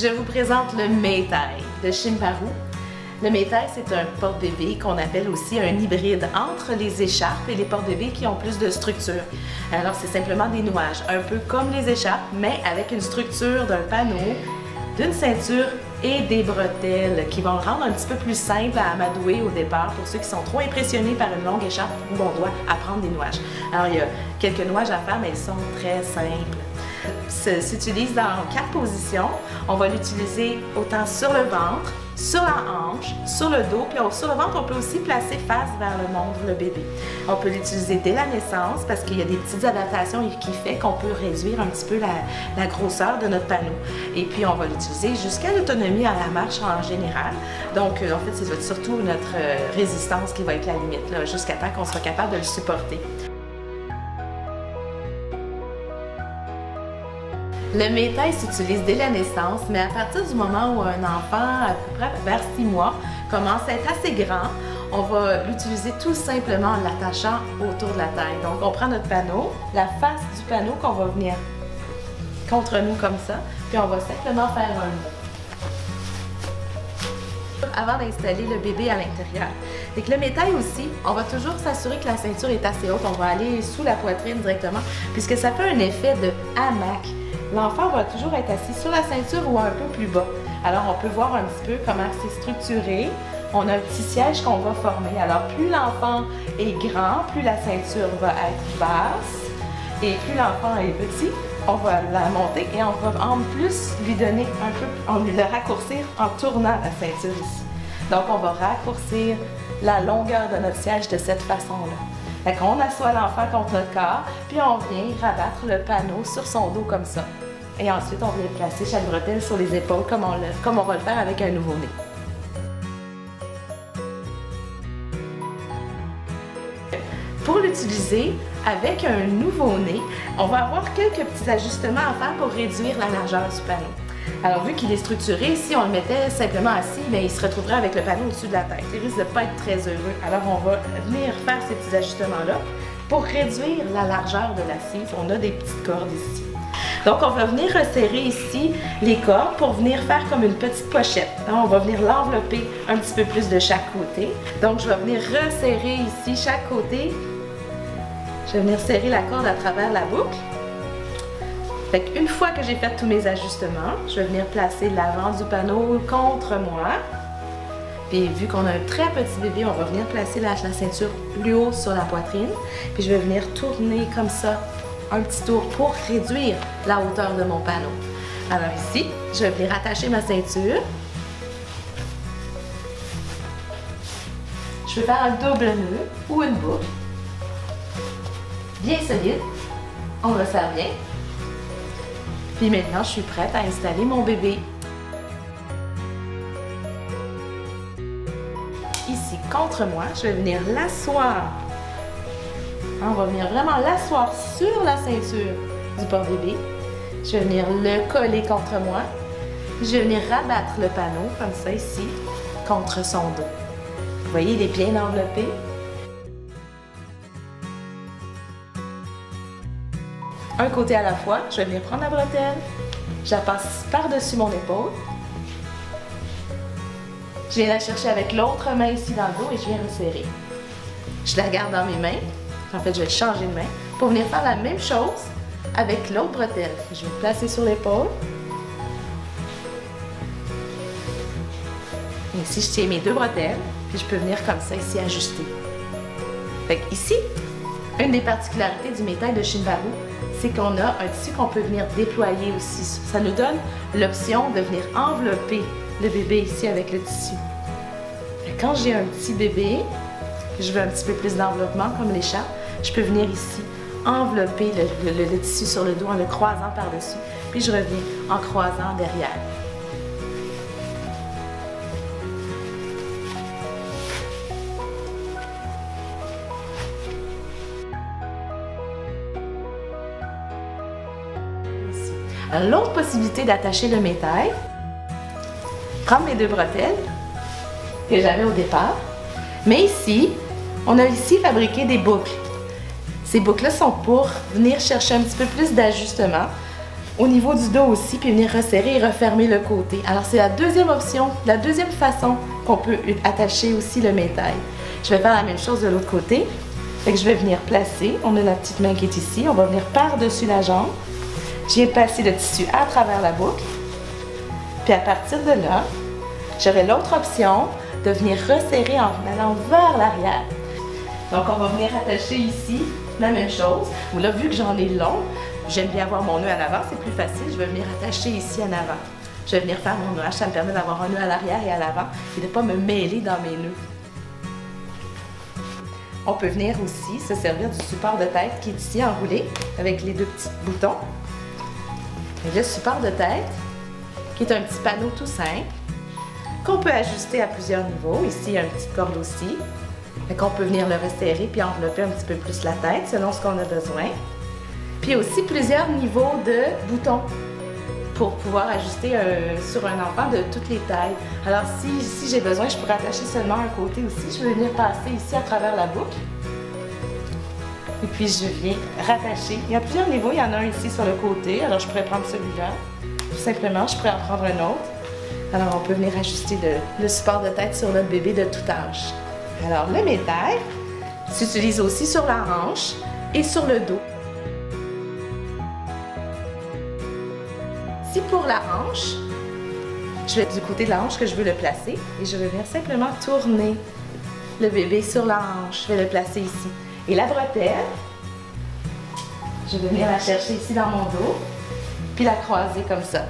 Je vous présente le Maytai de Shimbaru. Le Maytai, c'est un porte-bébé qu'on appelle aussi un hybride entre les écharpes et les porte-bébés qui ont plus de structure. Alors, c'est simplement des nouages, un peu comme les écharpes, mais avec une structure d'un panneau, d'une ceinture et des bretelles qui vont le rendre un petit peu plus simple à amadouer au départ pour ceux qui sont trop impressionnés par une longue écharpe où on doit apprendre des nouages. Alors, il y a quelques nouages à faire, mais ils sont très simples. S'utilise dans 4 positions. On va l'utiliser autant sur le ventre, sur la hanche, sur le dos, puis sur le ventre, on peut aussi placer face vers le monde, le bébé. On peut l'utiliser dès la naissance parce qu'il y a des petites adaptations qui fait qu'on peut réduire un petit peu la grosseur de notre panneau. Et puis, on va l'utiliser jusqu'à l'autonomie à la marche en général. Donc, en fait, c'est surtout notre résistance qui va être la limite, jusqu'à temps qu'on soit capable de le supporter. Le Maytai s'utilise dès la naissance, mais à partir du moment où un enfant, à peu près vers 6 mois, commence à être assez grand, on va l'utiliser tout simplement en l'attachant autour de la taille. Donc, on prend notre panneau, la face du panneau qu'on va venir contre nous comme ça, puis on va simplement faire un nœud avant d'installer le bébé à l'intérieur. Donc le Maytai aussi, on va toujours s'assurer que la ceinture est assez haute. On va aller sous la poitrine directement, puisque ça fait un effet de hamac. L'enfant va toujours être assis sur la ceinture ou un peu plus bas. Alors, on peut voir un petit peu comment c'est structuré. On a un petit siège qu'on va former. Alors, plus l'enfant est grand, plus la ceinture va être basse. Et plus l'enfant est petit, on va la monter et on va en plus lui donner un peu, on lui le raccourcir en tournant la ceinture ici. Donc, on va raccourcir la longueur de notre siège de cette façon-là. Fait qu'on assoit l'enfant contre notre corps, puis on vient rabattre le panneau sur son dos comme ça. Et ensuite, on vient placer chaque bretelle sur les épaules comme on va le faire avec un nouveau-né. Pour l'utiliser avec un nouveau-né, on va avoir quelques petits ajustements à faire pour réduire la largeur du panneau. Alors, vu qu'il est structuré, si on le mettait simplement assis, bien, il se retrouverait avec le panneau au-dessus de la tête. Il risque de ne pas être très heureux. Alors, on va venir faire ces petits ajustements-là pour réduire la largeur de l'assise. On a des petites cordes ici. Donc, on va venir resserrer ici les cordes pour venir faire comme une petite pochette. On va venir l'envelopper un petit peu plus de chaque côté. Donc, je vais venir resserrer ici chaque côté. Je vais venir serrer la corde à travers la boucle. Fait qu'une fois que j'ai fait tous mes ajustements, je vais venir placer l'avant du panneau contre moi. Puis vu qu'on a un très petit bébé, on va venir placer la ceinture plus haut sur la poitrine. Puis je vais venir tourner comme ça un petit tour pour réduire la hauteur de mon panneau. Alors ici, je vais venir attacher ma ceinture. Je vais faire un double nœud ou une boucle. Bien solide. On resserre bien. Puis maintenant, je suis prête à installer mon bébé. Ici, contre moi, je vais venir l'asseoir. On va venir vraiment l'asseoir sur la ceinture du porte-bébé. Je vais venir le coller contre moi. Je vais venir rabattre le panneau, comme ça, ici, contre son dos. Vous voyez, il est bien enveloppé. Un côté à la fois, je vais venir prendre la bretelle, je la passe par-dessus mon épaule. Je viens la chercher avec l'autre main ici dans le dos et je viens resserrer. Je la garde dans mes mains. En fait, je vais changer de main pour venir faire la même chose avec l'autre bretelle. Je vais placer sur l'épaule. Ici, je tiens mes 2 bretelles, puis je peux venir comme ça ici ajuster. Fait que ici, une des particularités du Maytai de Shimbaru, c'est qu'on a un tissu qu'on peut venir déployer aussi. Ça nous donne l'option de venir envelopper le bébé ici avec le tissu. Quand j'ai un petit bébé, je veux un petit peu plus d'enveloppement comme l'écharpe, je peux venir ici envelopper le tissu sur le dos en le croisant par-dessus, puis je reviens en croisant derrière. L'autre possibilité d'attacher le Maytai, prendre mes 2 bretelles que j'avais au départ, mais ici, on a ici fabriqué des boucles. Ces boucles-là sont pour venir chercher un petit peu plus d'ajustement au niveau du dos aussi, puis venir resserrer et refermer le côté. Alors c'est la deuxième option, la deuxième façon qu'on peut attacher aussi le médaille. Je vais faire la même chose de l'autre côté. Fait que je vais venir placer, on a la petite main qui est ici, on va venir par-dessus la jambe. Je viens passer le tissu à travers la boucle. Puis à partir de là, j'aurai l'autre option de venir resserrer en allant vers l'arrière. Donc on va venir attacher ici la même chose. Là, vu que j'en ai long, j'aime bien avoir mon nœud à l'avant, c'est plus facile. Je vais venir attacher ici en avant. Je vais venir faire mon nœud. Ça me permet d'avoir un nœud à l'arrière et à l'avant et de ne pas me mêler dans mes nœuds. On peut venir aussi se servir du support de tête qui est ici enroulé avec les deux petits boutons. Et le support de tête, qui est un petit panneau tout simple, qu'on peut ajuster à plusieurs niveaux. Ici, il y a une petite corde aussi. Fait qu'on peut venir le resserrer puis envelopper un petit peu plus la tête selon ce qu'on a besoin. Puis aussi plusieurs niveaux de boutons pour pouvoir ajuster sur un enfant de toutes les tailles. Alors si j'ai besoin, je pourrais attacher seulement un côté aussi. Je vais venir passer ici à travers la boucle. Et puis je viens rattacher. Il y a plusieurs niveaux, il y en a un ici sur le côté. Alors je pourrais prendre celui-là. Tout simplement, je pourrais en prendre un autre. Alors on peut venir ajuster le support de tête sur notre bébé de tout âge. Alors le médaille s'utilise aussi sur la hanche et sur le dos. Si pour la hanche, je vais du côté de la hanche que je veux le placer et je vais venir simplement tourner le bébé sur la hanche. Je vais le placer ici. Et la bretelle, je vais venir la chercher ici dans mon dos, puis la croiser comme ça.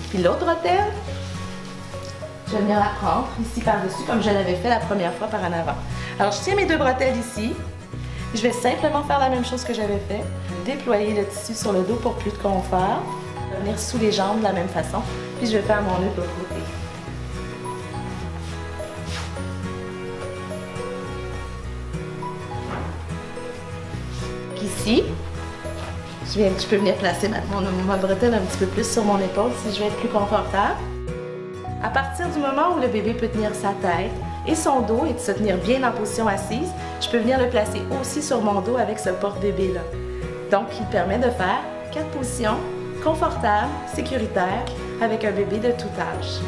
Puis l'autre bretelle, je vais venir la prendre ici par-dessus comme je l'avais fait la première fois par en avant. Alors je tiens mes deux bretelles ici. Je vais simplement faire la même chose que j'avais fait. Déployer le tissu sur le dos pour plus de confort. Venir sous les jambes de la même façon. Puis je vais faire mon nœud de l'autre côté. Ici, je peux venir placer ma bretelle un petit peu plus sur mon épaule si je veux être plus confortable. À partir du moment où le bébé peut tenir sa tête et son dos et de se tenir bien en position assise, je peux venir le placer aussi sur mon dos avec ce porte-bébé-là. Donc, il permet de faire 4 positions confortables, sécuritaires, avec un bébé de tout âge.